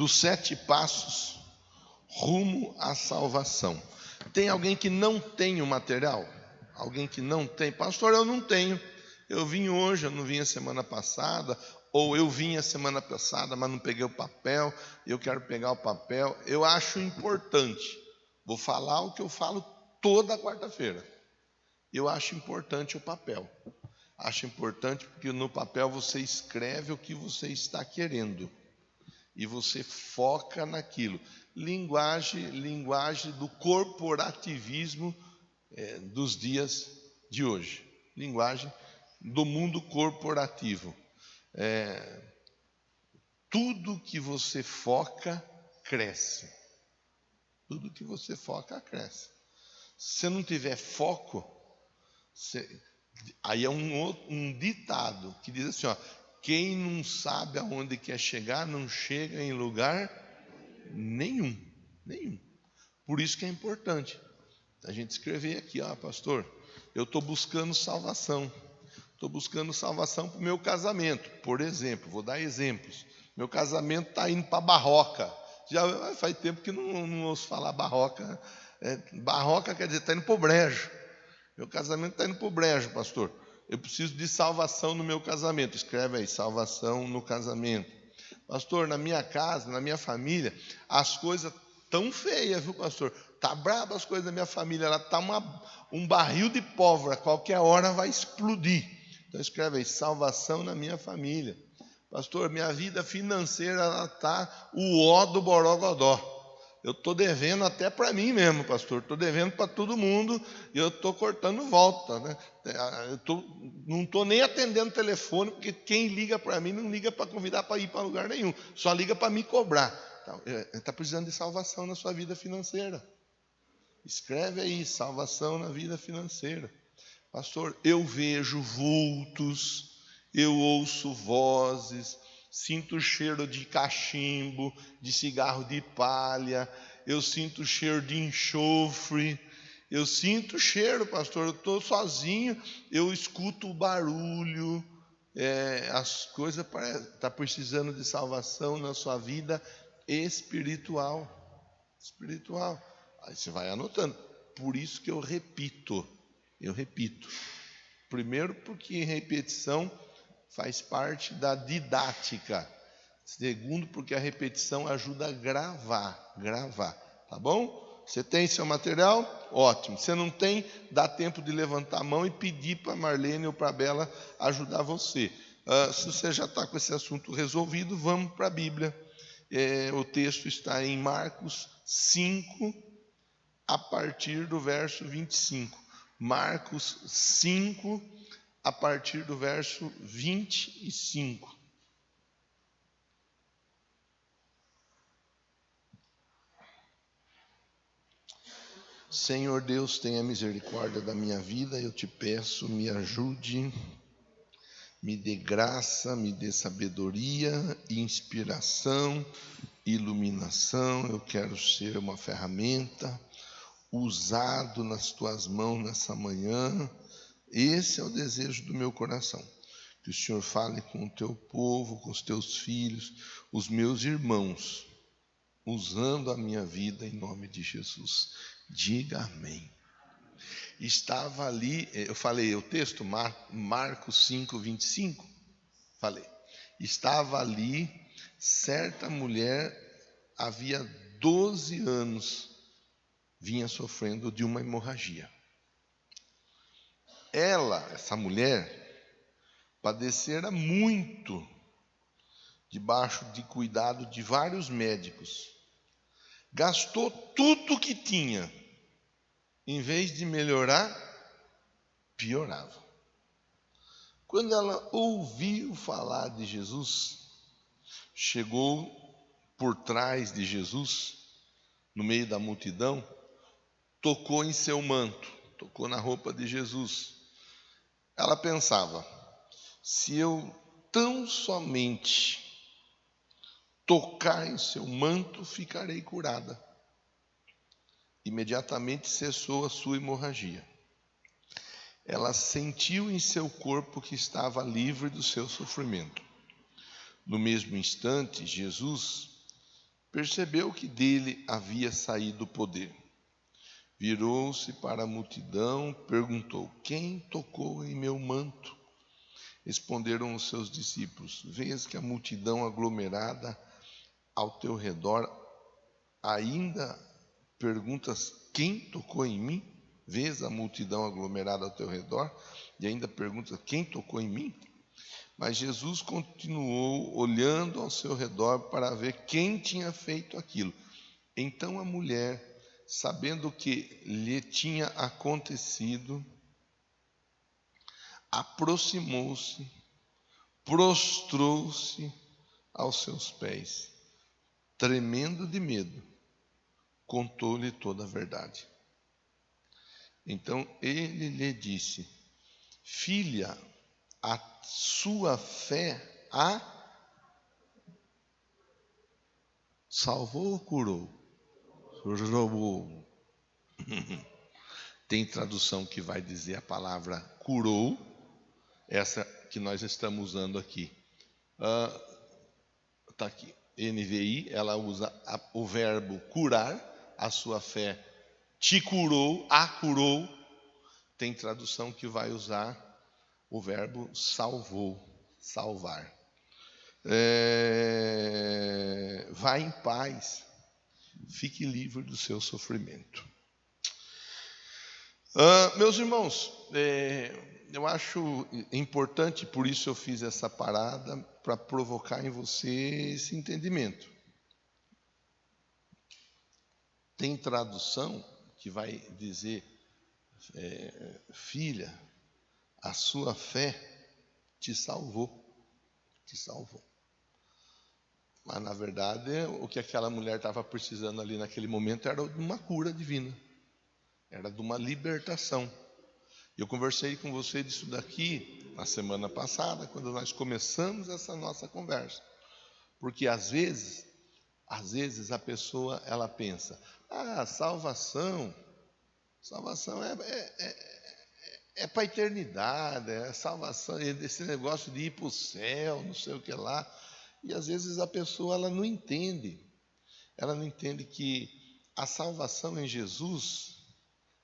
dos 7 passos rumo à salvação. Tem alguém que não tem o material? Alguém que não tem? Pastor, eu não tenho. Eu vim hoje, eu não vim a semana passada, ou eu vim a semana passada, mas não peguei o papel, eu quero pegar o papel. Eu acho importante. Vou falar o que eu falo toda quarta-feira. Eu acho importante o papel. Acho importante porque no papel você escreve o que você está querendo. E você foca naquilo. Linguagem do corporativismo dos dias de hoje. Linguagem do mundo corporativo. Tudo que você foca, cresce. Tudo que você foca, cresce. Se você não tiver foco, aí é um ditado que diz assim, ó, quem não sabe aonde quer chegar, não chega em lugar nenhum. Por isso que é importante a gente escrever aqui, pastor, eu estou buscando salvação. Estou buscando salvação para o meu casamento, por exemplo, vou dar exemplos. Meu casamento está indo para a barroca. Já faz tempo que não ouço falar barroca. Barroca quer dizer, está indo para o brejo. Meu casamento está indo para o brejo, pastor. Eu preciso de salvação no meu casamento. Escreve aí, salvação no casamento. Pastor, na minha casa, na minha família, as coisas tão feias, viu, pastor? Tá braba as coisas da minha família. Ela tá um barril de pólvora. Qualquer hora vai explodir. Então escreve aí, salvação na minha família. Pastor, minha vida financeira ela tá o ó do borogodó. Eu estou devendo até para mim mesmo, pastor. Estou devendo para todo mundo e eu estou cortando volta, né? Não estou nem atendendo telefone, porque quem liga para mim não liga para convidar para ir para lugar nenhum. Só liga para me cobrar. Está precisando de salvação na sua vida financeira. Escreve aí, salvação na vida financeira. Pastor, eu vejo vultos, eu ouço vozes, sinto o cheiro de cachimbo, de cigarro de palha, eu sinto o cheiro de enxofre, eu sinto o cheiro, pastor, eu estou sozinho, eu escuto o barulho, as coisas estão precisando de salvação na sua vida espiritual. Aí você vai anotando, por isso que eu repito. Primeiro porque repetição faz parte da didática. Segundo porque a repetição ajuda a gravar, tá bom? Você tem seu material? Ótimo. Se não tem, dá tempo de levantar a mão e pedir para a Marlene ou para a Bela ajudar você. Se você já está com esse assunto resolvido, vamos para a Bíblia. O texto está em Marcos 5, a partir do verso 25. Marcos 5, a partir do verso 25. Senhor Deus, tenha misericórdia da minha vida, eu te peço, me ajude, me dê graça, me dê sabedoria, inspiração, iluminação. Eu quero ser uma ferramenta usado nas tuas mãos nessa manhã. Esse é o desejo do meu coração. Que o Senhor fale com o teu povo, com os teus filhos, os meus irmãos, usando a minha vida em nome de Jesus. Diga amém. Estava ali, eu falei o texto, Marcos 5, 25. Falei. Estava ali, certa mulher, havia 12 anos, vinha sofrendo de uma hemorragia. Essa mulher, padecera muito debaixo de cuidado de vários médicos. Gastou tudo que tinha. Em vez de melhorar, piorava. Quando ela ouviu falar de Jesus, chegou por trás de Jesus, no meio da multidão, tocou em seu manto, tocou na roupa de Jesus. Ela pensava, se eu tão somente tocar em seu manto, ficarei curada. Imediatamente cessou a sua hemorragia. Ela sentiu em seu corpo que estava livre do seu sofrimento. No mesmo instante, Jesus percebeu que dele havia saído o poder. Virou-se para a multidão, perguntou: quem tocou em meu manto? Responderam os seus discípulos: vês que a multidão aglomerada ao teu redor ainda perguntas: quem tocou em mim? Vês a multidão aglomerada ao teu redor e ainda perguntas: quem tocou em mim? Mas Jesus continuou olhando ao seu redor para ver quem tinha feito aquilo. Então a mulher, sabendo o que lhe tinha acontecido, aproximou-se, prostrou-se aos seus pés, tremendo de medo, contou-lhe toda a verdade. Então ele lhe disse: filha, a sua fé a salvou ou curou? Tem tradução que vai dizer a palavra curou, essa que nós estamos usando aqui. Está aqui, NVI, ela usa o verbo curar, a sua fé te curou, a curou. Tem tradução que vai usar o verbo salvou, salvar. Vá em paz, fique livre do seu sofrimento. Meus irmãos, eu acho importante, por isso eu fiz essa parada, para provocar em você esse entendimento. Tem tradução que vai dizer: filha, a sua fé te salvou, te salvou. Mas na verdade, o que aquela mulher estava precisando ali naquele momento era de uma cura divina, era de uma libertação. Eu conversei com você disso daqui na semana passada, quando nós começamos essa nossa conversa. Porque às vezes a pessoa ela pensa: salvação é para a eternidade, é salvação, esse negócio de ir para o céu, não sei o que lá. E às vezes a pessoa ela não entende que a salvação em Jesus,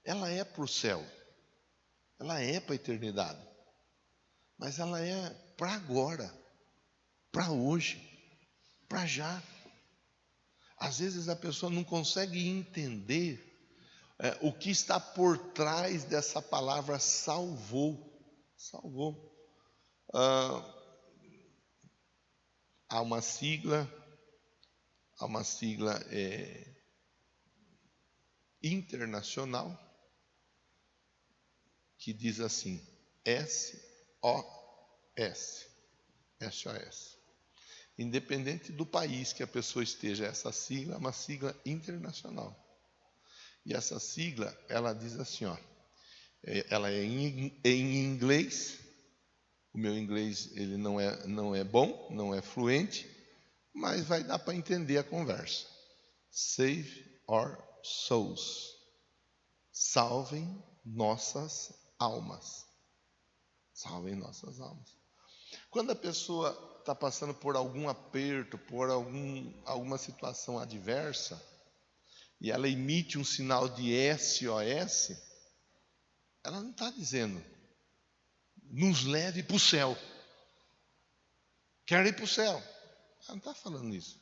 ela é para o céu, ela é para a eternidade, mas ela é para agora, para hoje, para já. Às vezes a pessoa não consegue entender o que está por trás dessa palavra salvou. Há uma sigla internacional que diz assim: SOS. Independente do país que a pessoa esteja, essa sigla é uma sigla internacional. E essa sigla, ela diz assim, ela é em inglês. O meu inglês ele não é bom, não é fluente, mas vai dar para entender a conversa. Save our souls. Salvem nossas almas. Salvem nossas almas. Quando a pessoa está passando por algum aperto, por alguma situação adversa, e ela emite um sinal de SOS, ela não está dizendo: nos leve para o céu. Quero ir para o céu. Ela não está falando isso.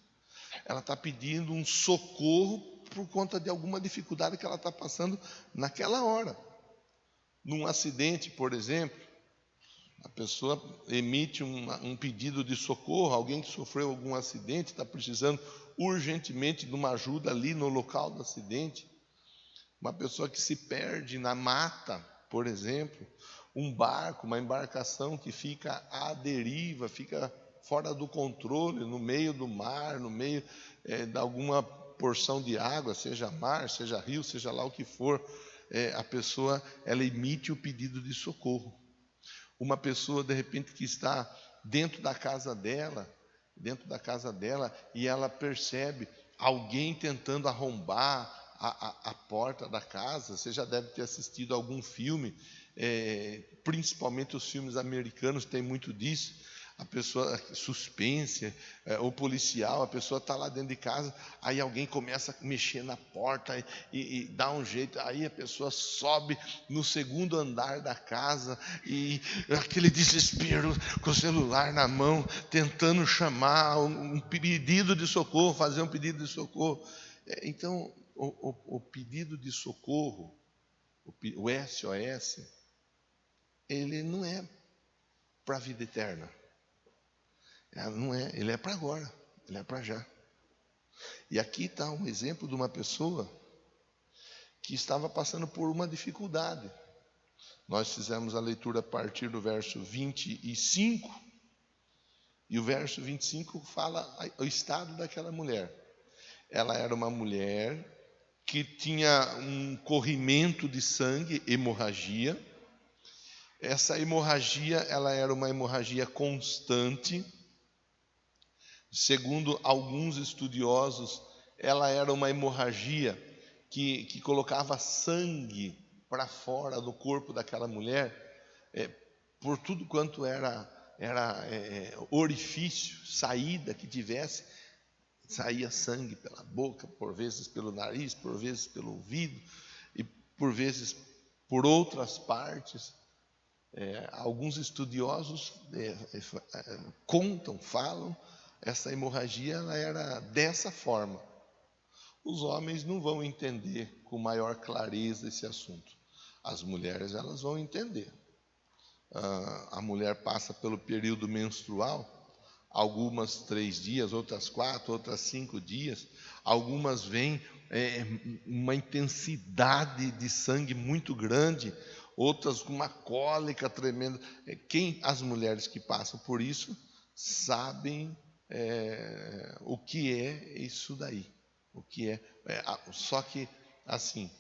Ela está pedindo um socorro por conta de alguma dificuldade que ela está passando naquela hora. Num acidente, por exemplo, a pessoa emite um pedido de socorro, alguém que sofreu algum acidente, está precisando urgentemente de uma ajuda ali no local do acidente. Uma pessoa que se perde na mata, por exemplo, um barco, uma embarcação que fica à deriva, fica fora do controle, no meio do mar, no meio de alguma porção de água, seja mar, seja rio, seja lá o que for, a pessoa ela emite o pedido de socorro. Uma pessoa, de repente, que está dentro da casa dela, e ela percebe alguém tentando arrombar a porta da casa. Você já deve ter assistido algum filme, principalmente os filmes americanos, tem muito disso. A pessoa, suspense, o policial, a pessoa está lá dentro de casa, aí alguém começa a mexer na porta e dá um jeito, aí a pessoa sobe no segundo andar da casa e aquele desespero com o celular na mão, tentando chamar um pedido de socorro, fazer um pedido de socorro. Então, o pedido de socorro, o SOS, ele não é para a vida eterna. Não é, ele é para agora, ele é para já. E aqui está um exemplo de uma pessoa que estava passando por uma dificuldade. Nós fizemos a leitura a partir do verso 25, e o verso 25 fala o estado daquela mulher. Ela era uma mulher que tinha um corrimento de sangue, hemorragia. Essa hemorragia, ela era uma hemorragia constante. Segundo alguns estudiosos, ela era uma hemorragia que colocava sangue para fora do corpo daquela mulher, por tudo quanto era orifício, saída que tivesse, saía sangue pela boca, por vezes pelo nariz, por vezes pelo ouvido, e por vezes por outras partes. Alguns estudiosos falam, essa hemorragia ela era dessa forma. Os homens não vão entender com maior clareza esse assunto. As mulheres elas vão entender. A mulher passa pelo período menstrual, algumas 3 dias, outras 4, outras 5 dias. Algumas vêm uma intensidade de sangue muito grande, outras com uma cólica tremenda. As mulheres que passam por isso sabem o que é isso daí, o que só que assim,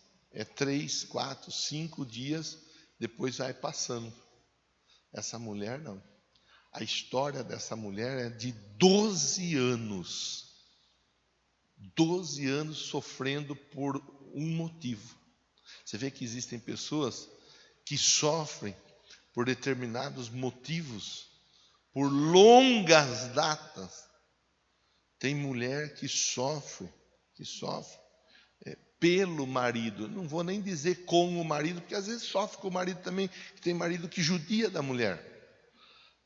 3, 4, 5 dias, depois vai passando. Essa mulher não. A história dessa mulher é de 12 anos. 12 anos sofrendo por um motivo. Você vê que existem pessoas que sofrem por determinados motivos, por longas datas. Tem mulher que sofre pelo marido. Não vou nem dizer com o marido, porque às vezes sofre com o marido também, que tem marido que judia da mulher.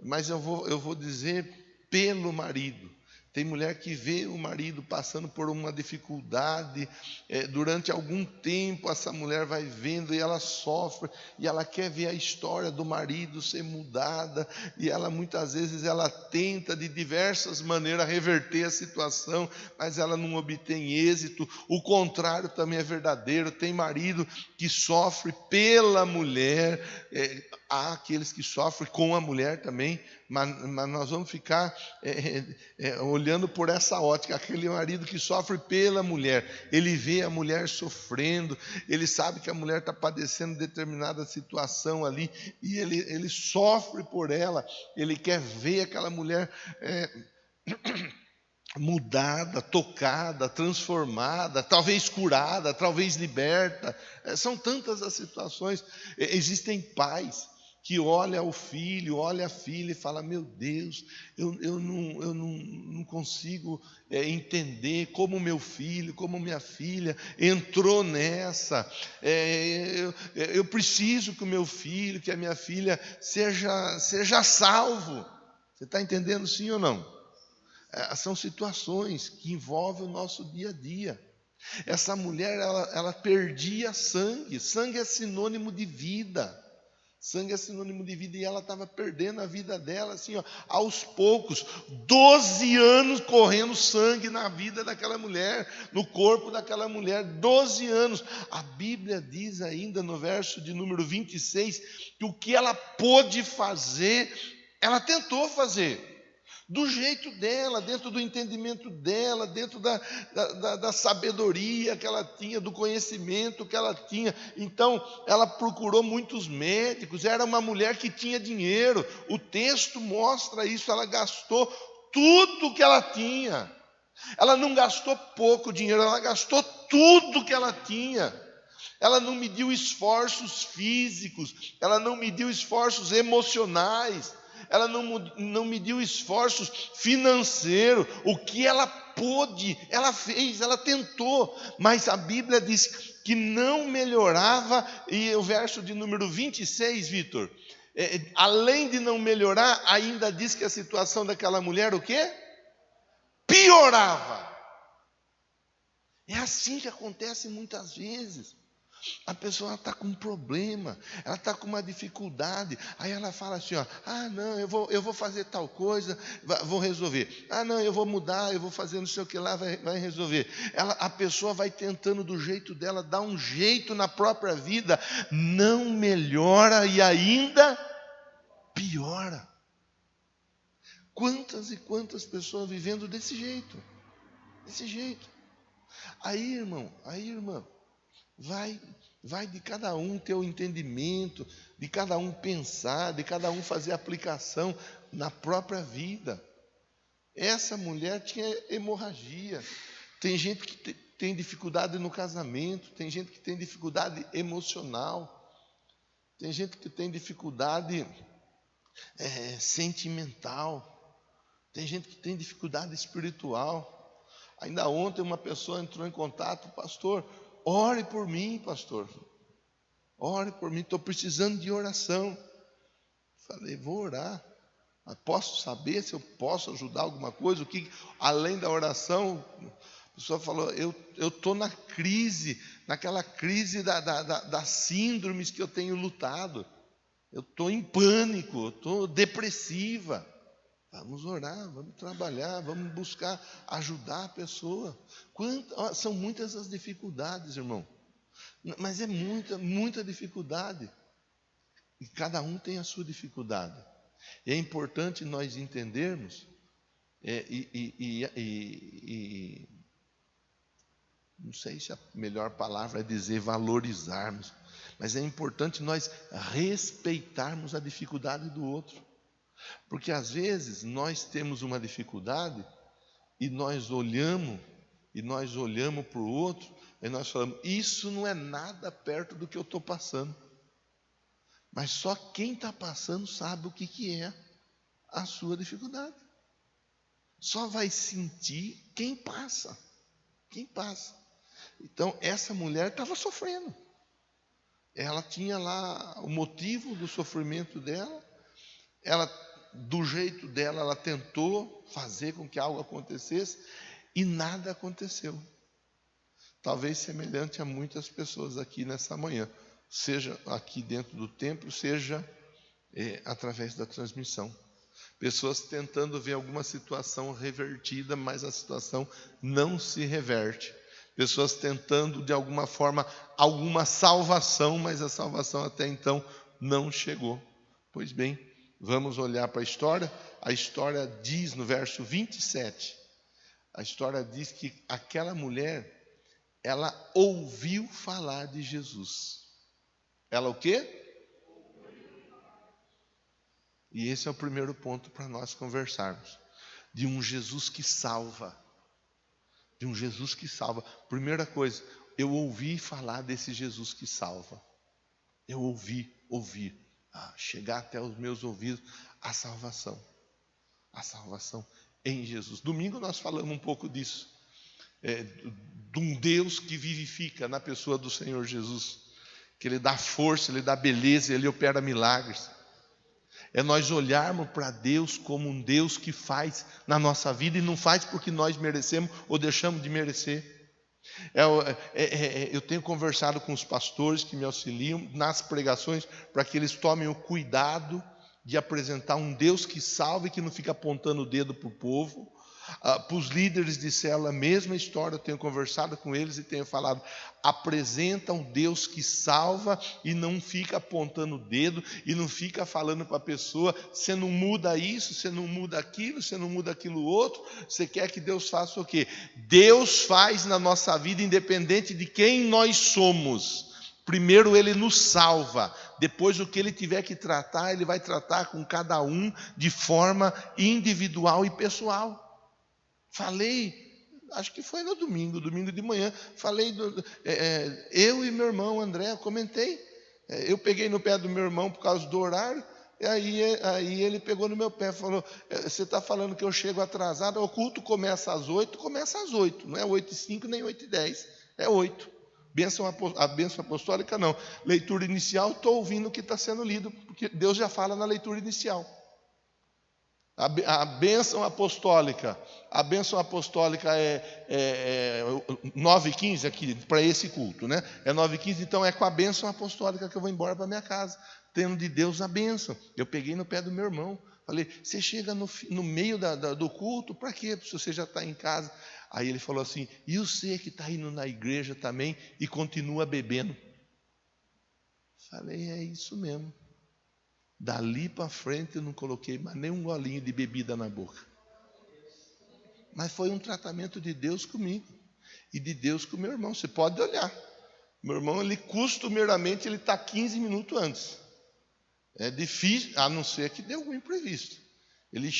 Mas eu vou dizer pelo marido. Tem mulher que vê o marido passando por uma dificuldade, durante algum tempo essa mulher vai vendo e ela sofre, e ela quer ver a história do marido ser mudada, e ela muitas vezes ela tenta de diversas maneiras reverter a situação, mas ela não obtém êxito. O contrário também é verdadeiro, tem marido que sofre pela mulher, há aqueles que sofrem com a mulher também, mas nós vamos ficar olhando por essa ótica. Aquele marido que sofre pela mulher, ele vê a mulher sofrendo, ele sabe que a mulher está padecendo determinada situação ali, e ele sofre por ela, ele quer ver aquela mulher mudada, tocada, transformada, talvez curada, talvez liberta. São tantas as situações. Existem pais que olha o filho, olha a filha e fala: meu Deus, eu não consigo entender como meu filho, como minha filha entrou nessa. Eu preciso que o meu filho, que a minha filha seja salvo. Você está entendendo, sim ou não? São situações que envolvem o nosso dia a dia. Essa mulher, ela perdia sangue. Sangue é sinônimo de vida. Sangue é sinônimo de vida, e ela estava perdendo a vida dela, assim, aos poucos. 12 anos correndo sangue na vida daquela mulher, no corpo daquela mulher. 12 anos. A Bíblia diz ainda no verso de número 26 que o que ela pôde fazer, ela tentou fazer. Do jeito dela, dentro do entendimento dela, dentro da sabedoria que ela tinha, do conhecimento que ela tinha. Então, ela procurou muitos médicos, era uma mulher que tinha dinheiro. O texto mostra isso, ela gastou tudo que ela tinha. Ela não gastou pouco dinheiro, ela gastou tudo que ela tinha. Ela não mediu esforços físicos, ela não mediu esforços emocionais. ela não mediu esforços financeiros. O que ela pôde, ela fez, ela tentou, mas a Bíblia diz que não melhorava. E o verso de número 26, Vitor, além de não melhorar, ainda diz que a situação daquela mulher, o quê? Piorava. É assim que acontece muitas vezes. A pessoa está com um problema, ela está com uma dificuldade, aí ela fala assim, ó, não, eu vou fazer tal coisa, vou resolver. Não, eu vou mudar, eu vou fazer não sei o que lá, vai resolver. A pessoa vai tentando do jeito dela, dar um jeito na própria vida, não melhora e ainda piora. Quantas e quantas pessoas vivendo desse jeito, desse jeito. Aí, irmão, aí, irmã, vai de cada um ter o entendimento, de cada um pensar, de cada um fazer aplicação na própria vida. Essa mulher tinha hemorragia. Tem gente que tem dificuldade no casamento, tem gente que tem dificuldade emocional, tem gente que tem dificuldade sentimental, tem gente que tem dificuldade espiritual. Ainda ontem uma pessoa entrou em contato, pastor, ore por mim, pastor. Ore por mim, estou precisando de oração. Falei, vou orar. Mas posso saber se eu posso ajudar alguma coisa? O que, além da oração, a pessoa falou, eu estou naquela crise das síndromes que eu tenho lutado. Eu estou em pânico, eu estou depressiva. Vamos orar, vamos trabalhar, vamos buscar ajudar a pessoa. São muitas as dificuldades, irmão. Mas é muita dificuldade. E cada um tem a sua dificuldade. E é importante nós entendermos, não sei se a melhor palavra é dizer valorizarmos, mas é importante nós respeitarmos a dificuldade do outro. Porque às vezes nós temos uma dificuldade e nós olhamos para o outro e nós falamos, isso não é nada perto do que eu estou passando. Mas só quem está passando sabe o que é a sua dificuldade. Só vai sentir quem passa. Quem passa. Então essa mulher estava sofrendo. Ela tinha lá o motivo do sofrimento dela. Ela, do jeito dela, ela tentou fazer com que algo acontecesse e nada aconteceu. Talvez semelhante a muitas pessoas aqui nessa manhã, seja aqui dentro do templo, seja através da transmissão. Pessoas tentando ver alguma situação revertida, mas a situação não se reverte. Pessoas tentando de alguma forma alguma salvação, mas a salvação até então não chegou. Pois bem, vamos olhar para a história. A história diz no verso 27, a história diz que aquela mulher, ela ouviu falar de Jesus. Ela o quê? E esse é o primeiro ponto para nós conversarmos. De um Jesus que salva. De um Jesus que salva. Primeira coisa, eu ouvi falar desse Jesus que salva. Eu ouvi. Chegar até os meus ouvidos a salvação. A salvação em Jesus. Domingo nós falamos um pouco disso. De um Deus que vivifica na pessoa do Senhor Jesus. Que Ele dá força, Ele dá beleza, Ele opera milagres. É nós olharmos para Deus como um Deus que faz na nossa vida e não faz porque nós merecemos ou deixamos de merecer. Eu tenho conversado com os pastores que me auxiliam nas pregações para que eles tomem o cuidado de apresentar um Deus que salva e que não fica apontando o dedo para o povo. Para os líderes de célula, a mesma história, eu tenho conversado com eles e tenho falado, apresenta um Deus que salva e não fica apontando o dedo e não fica falando para a pessoa, você não muda isso, você não muda aquilo, você não muda aquilo outro, você quer que Deus faça o quê? Deus faz na nossa vida independente de quem nós somos. Primeiro Ele nos salva, depois o que Ele tiver que tratar, Ele vai tratar com cada um de forma individual e pessoal. Falei, acho que foi no domingo de manhã, falei, eu e meu irmão André, comentei, eu peguei no pé do meu irmão por causa do horário, E aí ele pegou no meu pé e falou: você está falando que eu chego atrasado? O culto começa às 8, começa às 8. Não é 8h05 nem 8h10, é 8. A bênção apostólica não. Leitura inicial, estou ouvindo o que está sendo lido, porque Deus já fala na leitura inicial. A bênção apostólica é 9h15 aqui, para esse culto, né? É 9h15, então é com a bênção apostólica que eu vou embora para minha casa, tendo de Deus a bênção. Eu peguei no pé do meu irmão, falei: você chega no meio do culto, para quê? Se você já está em casa. Aí ele falou assim: e você que está indo na igreja também e continua bebendo? Falei: é isso mesmo. Dali para frente eu não coloquei mais nem um golinho de bebida na boca. Mas foi um tratamento de Deus comigo e de Deus com meu irmão. Você pode olhar. Meu irmão, ele costumeiramente ele está 15 minutos antes. É difícil, a não ser que dê algum imprevisto. Ele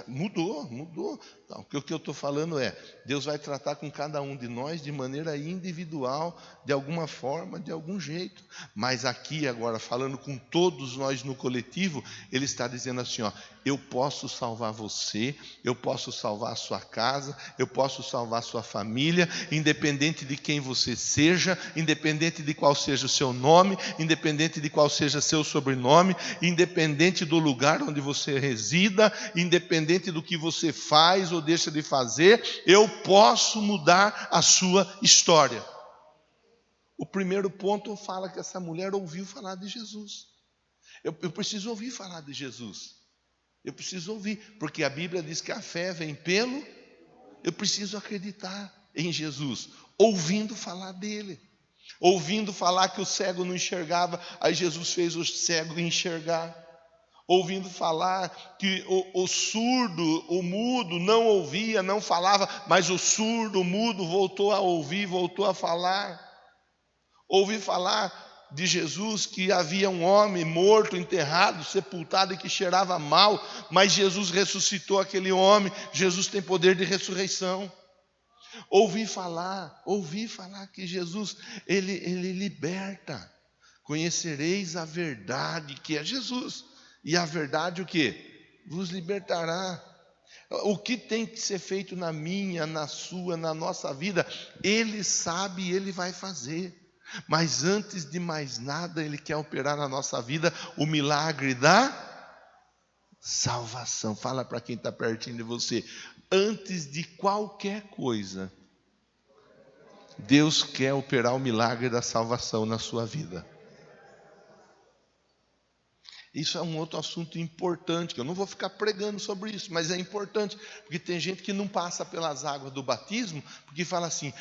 mudou. Então, o que eu estou falando é: Deus vai tratar com cada um de nós de maneira individual, de alguma forma, de algum jeito. Mas aqui agora, falando com todos nós no coletivo, Ele está dizendo assim: ó, eu posso salvar você, eu posso salvar a sua casa, eu posso salvar a sua família, independente de quem você seja, independente de qual seja o seu nome, independente de qual seja seu sobrenome, independente do lugar onde você resida, independente do que você faz ou deixa de fazer, eu posso mudar a sua história. O primeiro ponto fala que essa mulher ouviu falar de Jesus. Eu preciso ouvir falar de Jesus. Eu preciso ouvir, porque a Bíblia diz que a fé vem pelo... Eu preciso acreditar em Jesus, ouvindo falar dele. Ouvindo falar que o cego não enxergava, aí Jesus fez o cego enxergar. Ouvindo falar que o surdo, o mudo não ouvia, não falava, mas o surdo, o mudo voltou a ouvir, voltou a falar. Ouvi falar de Jesus que havia um homem morto, enterrado, sepultado e que cheirava mal, mas Jesus ressuscitou aquele homem. Jesus tem poder de ressurreição. Ouvi falar que Jesus, ele liberta. Conhecereis a verdade, que é Jesus, e a verdade o quê? Vos libertará. O que tem que ser feito na minha, na sua, na nossa vida, Ele sabe e Ele vai fazer. Mas antes de mais nada, Ele quer operar na nossa vida o milagre da salvação. Fala para quem está pertinho de você: antes de qualquer coisa, Deus quer operar o milagre da salvação na sua vida. Isso é um outro assunto importante, que eu não vou ficar pregando sobre isso, mas é importante, porque tem gente que não passa pelas águas do batismo, porque fala assim: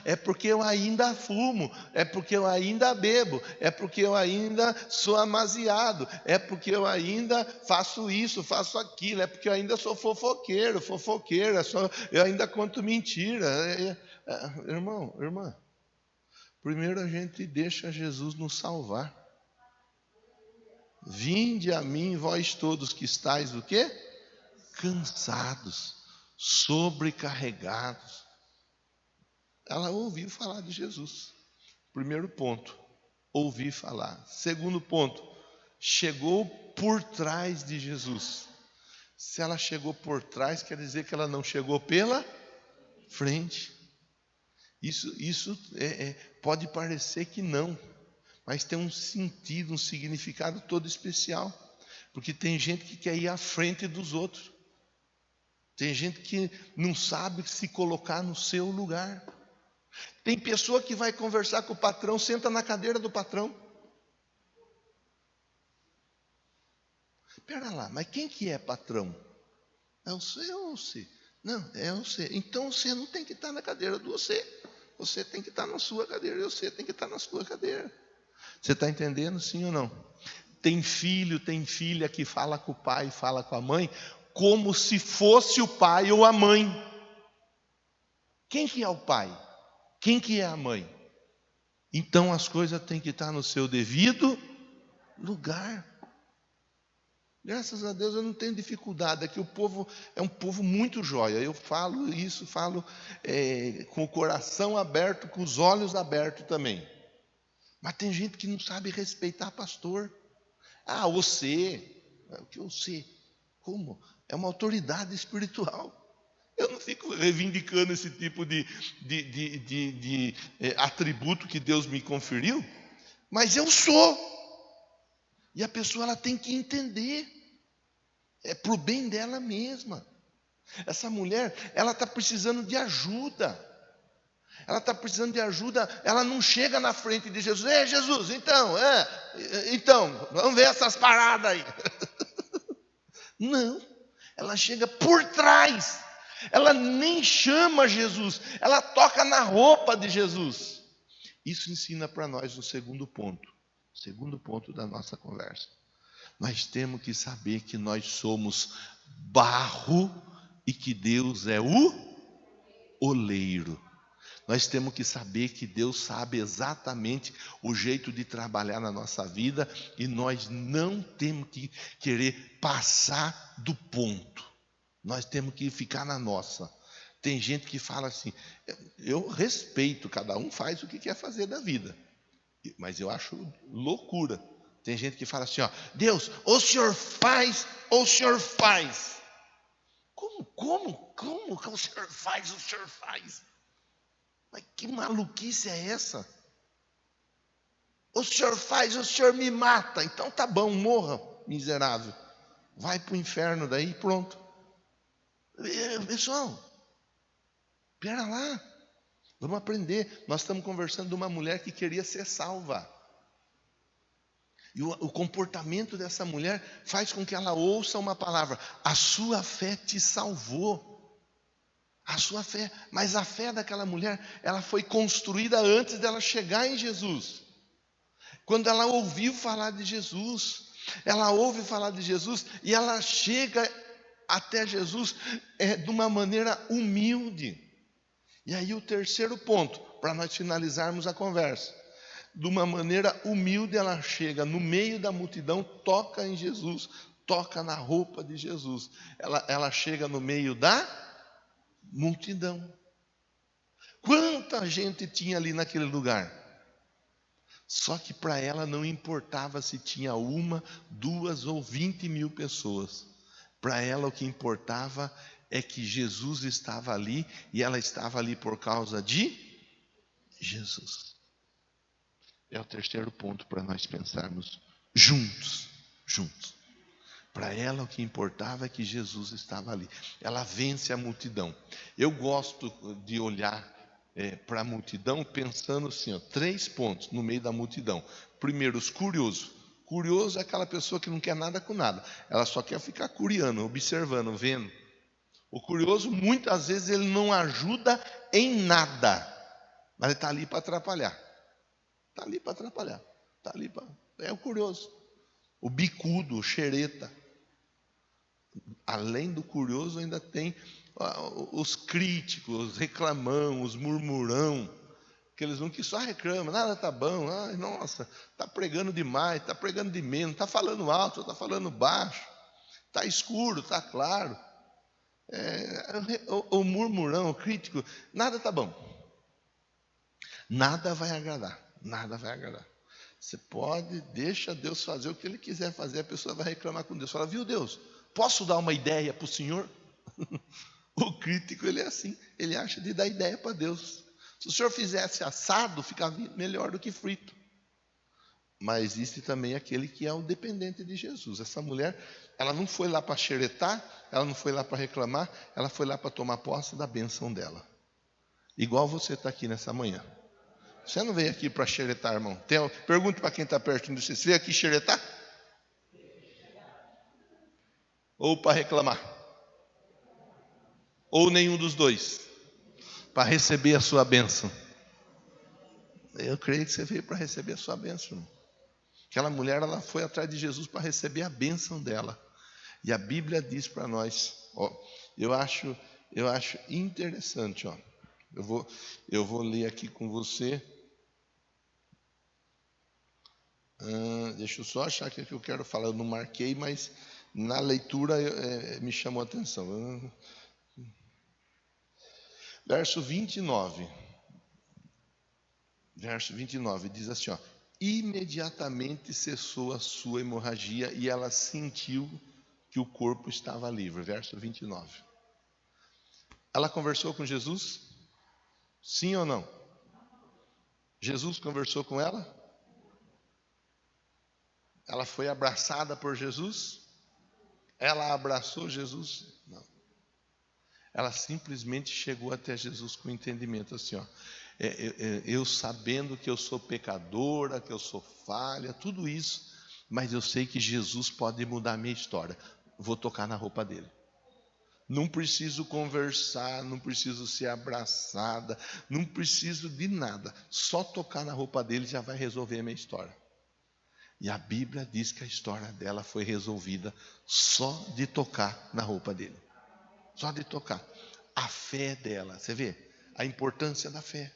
é porque eu ainda fumo, é porque eu ainda bebo, é porque eu ainda sou amaziado, é porque eu ainda faço isso, faço aquilo, é porque eu ainda sou fofoqueira, eu ainda conto mentira. Irmão, irmã, primeiro a gente deixa Jesus nos salvar. Vinde a mim, vós todos que estáis o quê? Cansados, sobrecarregados. Ela ouviu falar de Jesus. Primeiro ponto, ouvi falar. Segundo ponto, chegou por trás de Jesus. Se ela chegou por trás, quer dizer que ela não chegou pela frente. Isso pode parecer que não, mas tem um sentido, um significado todo especial. Porque tem gente que quer ir à frente dos outros. Tem gente que não sabe se colocar no seu lugar. Tem pessoa que vai conversar com o patrão, senta na cadeira do patrão. Espera lá, mas quem que é patrão? É você ou você? Não, é você. Então você não tem que estar na cadeira do você. Você tem que estar na sua cadeira e você tem que estar na sua cadeira. Você está entendendo, sim ou não? Tem filho, tem filha que fala com o pai, fala com a mãe, como se fosse o pai ou a mãe. Quem que é o pai? Quem que é a mãe? Então as coisas têm que estar no seu devido lugar. Graças a Deus eu não tenho dificuldade. Aqui o povo é um povo muito jóia. Eu falo isso, com o coração aberto, com os olhos abertos também. Mas tem gente que não sabe respeitar pastor. Ah, você. O que você? Como? É uma autoridade espiritual. Eu não fico reivindicando esse tipo de atributo que Deus me conferiu, mas eu sou. E a pessoa ela tem que entender. É para o bem dela mesma. Essa mulher, ela está precisando de ajuda. Ela está precisando de ajuda. Ela não chega na frente de Jesus. Ei, Jesus, então, vamos ver essas paradas aí. Não, ela chega por trás. Ela nem chama Jesus. Ela toca na roupa de Jesus. Isso ensina para nós o segundo ponto. Segundo ponto da nossa conversa. Nós temos que saber que nós somos barro e que Deus é o oleiro. Nós temos que saber que Deus sabe exatamente o jeito de trabalhar na nossa vida e nós não temos que querer passar do ponto. Nós temos que ficar na nossa. Tem gente que fala assim, eu respeito, cada um faz o que quer fazer da vida, mas eu acho loucura. Tem gente que fala assim, ó, Deus, ou o Senhor faz, ou o Senhor faz. Como que o Senhor faz, o Senhor faz? Mas que maluquice é essa? O Senhor faz, o Senhor me mata. Então tá bom, morra, miserável. Vai para o inferno daí, pronto. Pessoal, espera lá. Vamos aprender. Nós estamos conversando de uma mulher que queria ser salva. E o comportamento dessa mulher faz com que ela ouça uma palavra. A sua fé te salvou. A sua fé. Mas a fé daquela mulher, ela foi construída antes dela chegar em Jesus. Quando ela ouviu falar de Jesus. Ela ouve falar de Jesus e ela chega até Jesus de uma maneira humilde. E aí o terceiro ponto, para nós finalizarmos a conversa. De uma maneira humilde ela chega no meio da multidão, toca em Jesus, toca na roupa de Jesus. Ela chega no meio da multidão. Quanta gente tinha ali naquele lugar? Só que para ela não importava se tinha 1, 2 ou 20 mil pessoas. Para ela o que importava é que Jesus estava ali e ela estava ali por causa de Jesus. É o terceiro ponto para nós pensarmos juntos. Para ela o que importava é que Jesus estava ali. Ela vence a multidão. Eu gosto de olhar para a multidão pensando assim, 3 pontos no meio da multidão. Primeiro, os curiosos. Curioso é aquela pessoa que não quer nada com nada. Ela só quer ficar curiando, observando, vendo. O curioso, muitas vezes, ele não ajuda em nada. Mas ele está ali para atrapalhar. Está ali para atrapalhar. É o curioso. O bicudo, o xereta. Além do curioso, ainda tem os críticos, os reclamão, os murmurão. Aqueles que só reclamam, nada está bom, ai, nossa, está pregando demais, está pregando de menos, está falando alto, está falando baixo, está escuro, está claro. O murmurão, o crítico, nada está bom. Nada vai agradar. Você pode, deixa Deus fazer o que Ele quiser fazer, a pessoa vai reclamar com Deus. Fala, viu Deus, posso dar uma ideia para o Senhor? O crítico, ele é assim, ele acha de dar ideia para Deus. Se o Senhor fizesse assado, ficava melhor do que frito. Mas existe também aquele que é o dependente de Jesus. Essa mulher, ela não foi lá para xeretar, ela não foi lá para reclamar, ela foi lá para tomar posse da bênção dela. Igual você está aqui nessa manhã. Você não veio aqui para xeretar, irmão. Pergunte para quem está perto de você. Você veio aqui xeretar? Ou para reclamar? Ou nenhum dos dois? Para receber a sua bênção? Eu creio que você veio para receber a sua bênção, irmão. Aquela mulher, ela foi atrás de Jesus para receber a bênção dela. E a Bíblia diz para nós, eu acho interessante, eu vou ler aqui com você. Deixa eu só achar o que eu quero falar. Eu não marquei, mas na leitura me chamou a atenção. Verso 29. Verso 29 diz assim, imediatamente cessou a sua hemorragia e ela sentiu que o corpo estava livre. Verso 29. Ela conversou com Jesus? Sim ou não? Jesus conversou com ela? Ela foi abraçada por Jesus? Ela abraçou Jesus? Não. Ela simplesmente chegou até Jesus com entendimento assim, ó. Eu sabendo que eu sou pecadora, que eu sou falha, tudo isso, mas eu sei que Jesus pode mudar a minha história. Vou tocar na roupa dele. Não preciso conversar, não preciso ser abraçada, não preciso de nada. Só tocar na roupa dele já vai resolver a minha história. E a Bíblia diz que a história dela foi resolvida só de tocar na roupa dele. Só de tocar. A fé dela, você vê? A importância da fé.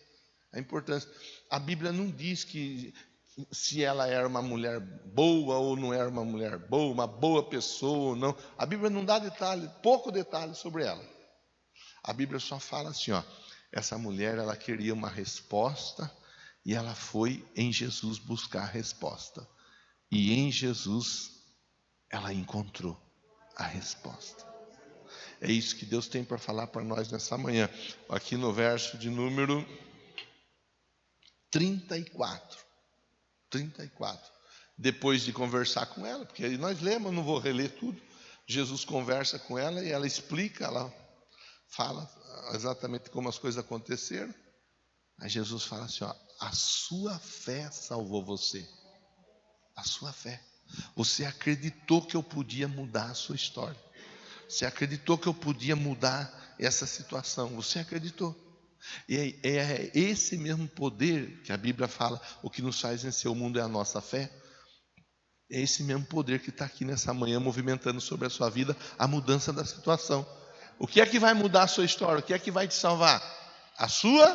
A importância. A Bíblia não diz que se ela era uma mulher boa ou não era uma mulher boa, uma boa pessoa ou não. A Bíblia não dá detalhe, pouco detalhe sobre ela. A Bíblia só fala assim, ó, essa mulher ela queria uma resposta e ela foi em Jesus buscar a resposta. E em Jesus ela encontrou a resposta. É isso que Deus tem para falar para nós nessa manhã. Aqui no verso de número 34. Depois de conversar com ela, porque nós lemos, não vou reler tudo. Jesus conversa com ela e ela explica, ela fala exatamente como as coisas aconteceram. Aí Jesus fala assim, ó, a sua fé salvou você. A sua fé. Você acreditou que eu podia mudar a sua história. Você acreditou que eu podia mudar essa situação. Você acreditou. E é esse mesmo poder que a Bíblia fala, o que nos faz vencer o mundo é a nossa fé. É esse mesmo poder que está aqui nessa manhã movimentando sobre a sua vida a mudança da situação. O que é que vai mudar a sua história? O que é que vai te salvar? A sua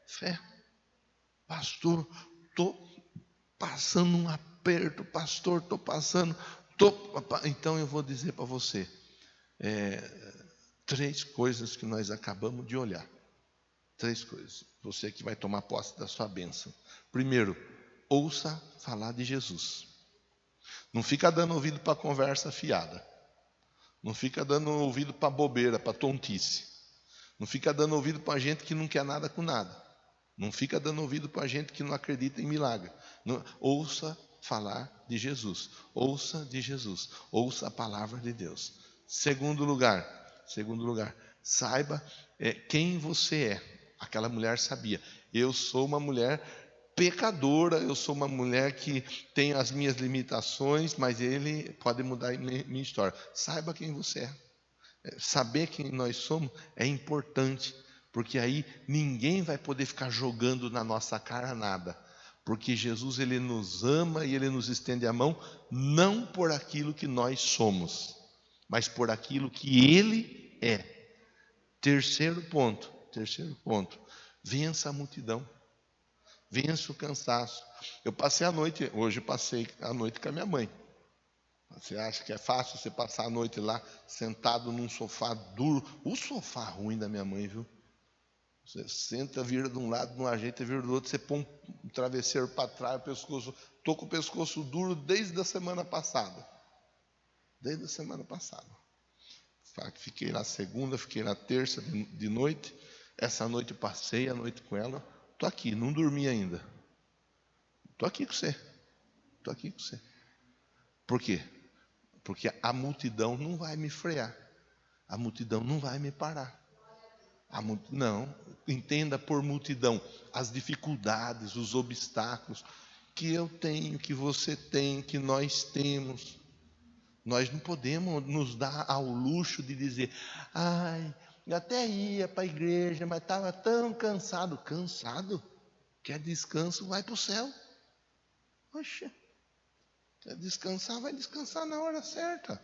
fé. Pastor, estou passando um aperto. Pastor, estou passando. Então eu vou dizer para você 3 coisas que nós acabamos de olhar. 3 coisas. Você que vai tomar posse da sua bênção. Primeiro, ouça falar de Jesus. Não fica dando ouvido para conversa fiada. Não fica dando ouvido para bobeira, para tontice. Não fica dando ouvido para gente que não quer nada com nada. Não fica dando ouvido para gente que não acredita em milagre. Não, ouça falar de Jesus. Ouça de Jesus. Ouça a palavra de Deus. Segundo lugar, saiba quem você é. Aquela mulher sabia. Eu sou uma mulher pecadora, eu sou uma mulher que tem as minhas limitações, mas Ele pode mudar a minha história. Saiba quem você é. Saber quem nós somos é importante, porque aí ninguém vai poder ficar jogando na nossa cara nada. Porque Jesus, Ele nos ama e Ele nos estende a mão, não por aquilo que nós somos, mas por aquilo que Ele é. Terceiro ponto, vença a multidão, vença o cansaço. Hoje passei a noite com a minha mãe. Você acha que é fácil você passar a noite lá, sentado num sofá duro? O sofá ruim da minha mãe, viu? Você senta, vira de um lado, não ajeita, vira do outro, você põe um travesseiro para trás, o pescoço. Estou com o pescoço duro desde a semana passada. Fiquei na segunda, fiquei na terça de noite. Essa noite eu passei a noite com ela. Estou aqui, não dormi ainda. Estou aqui com você. Por quê? Porque a multidão não vai me frear. A multidão não vai me parar. Não, entenda por multidão as dificuldades, os obstáculos que eu tenho, que você tem, que nós temos. Nós não podemos nos dar ao luxo de dizer, eu até ia para a igreja, mas estava tão cansado. Cansado? Quer descanso, vai para o céu. Poxa, quer descansar, vai descansar na hora certa.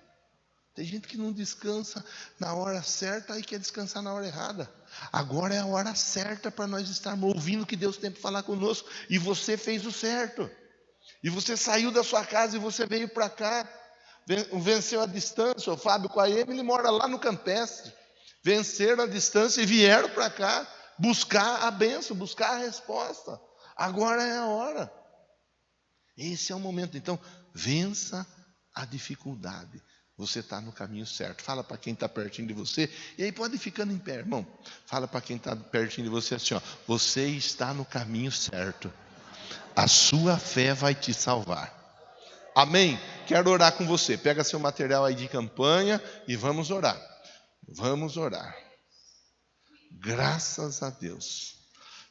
Tem gente que não descansa na hora certa e quer descansar na hora errada. Agora é a hora certa para nós estarmos ouvindo o que Deus tem para falar conosco. E você fez o certo. E você saiu da sua casa e você veio para cá. Venceu a distância. O Fábio com a Emily mora lá no Campestre. Venceram a distância e vieram para cá buscar a bênção, buscar a resposta. Agora é a hora. Esse é o momento. Então, vença a dificuldade. Você está no caminho certo. Fala para quem está pertinho de você. E aí pode ir ficando em pé, irmão. Fala para quem está pertinho de você assim, ó. Você está no caminho certo. A sua fé vai te salvar. Amém? Quero orar com você. Pega seu material aí de campanha e vamos orar. Vamos orar. Graças a Deus.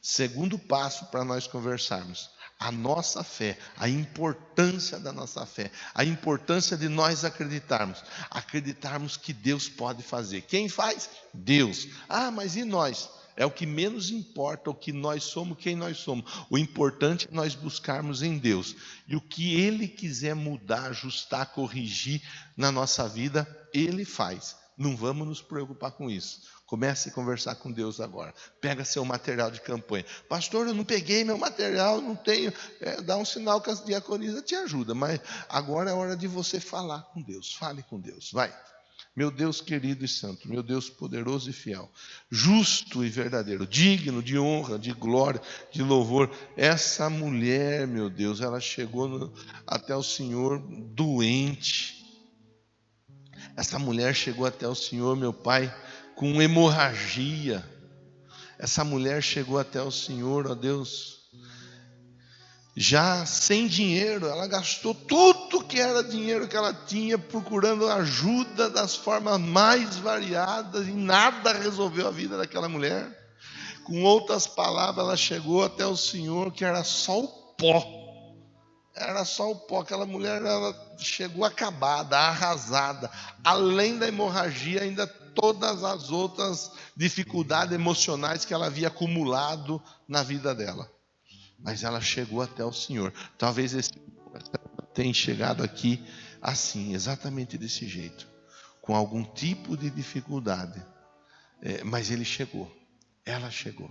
Segundo passo para nós conversarmos. A nossa fé, a importância da nossa fé, a importância de nós acreditarmos que Deus pode fazer. Quem faz? Deus. Ah, mas e nós? É o que menos importa, o que nós somos, quem nós somos. O importante é nós buscarmos em Deus. E o que Ele quiser mudar, ajustar, corrigir na nossa vida, Ele faz. Não vamos nos preocupar com isso. Comece a conversar com Deus agora. Pega seu material de campanha. Pastor, eu não peguei meu material, não tenho. Dá um sinal que as diaconisas te ajudam. Mas agora é hora de você falar com Deus. Fale com Deus. Vai. Meu Deus querido e santo, meu Deus poderoso e fiel, justo e verdadeiro, digno de honra, de glória, de louvor. Essa mulher, meu Deus, ela chegou até o Senhor doente. Essa mulher chegou até o Senhor, meu Pai, com hemorragia. Essa mulher chegou até o Senhor, ó Deus, já sem dinheiro. Ela gastou tudo que era dinheiro que ela tinha, procurando ajuda das formas mais variadas, e nada resolveu a vida daquela mulher. Com outras palavras, ela chegou até o Senhor, que era só o pó. Era só o pó. Aquela mulher, ela chegou acabada, arrasada. Além da hemorragia, ainda todas as outras dificuldades emocionais que ela havia acumulado na vida dela. Mas ela chegou até o Senhor. Talvez esse tenha chegado aqui assim, exatamente desse jeito, com algum tipo de dificuldade. Mas ele chegou. Ela chegou.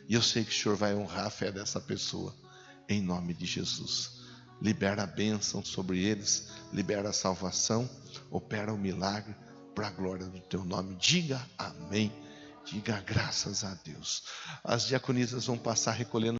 E eu sei que o Senhor vai honrar a fé dessa pessoa. Em nome de Jesus. Libera a bênção sobre eles. Libera a salvação. Opera o milagre para a glória do teu nome. Diga amém. Diga graças a Deus. As diaconisas vão passar recolhendo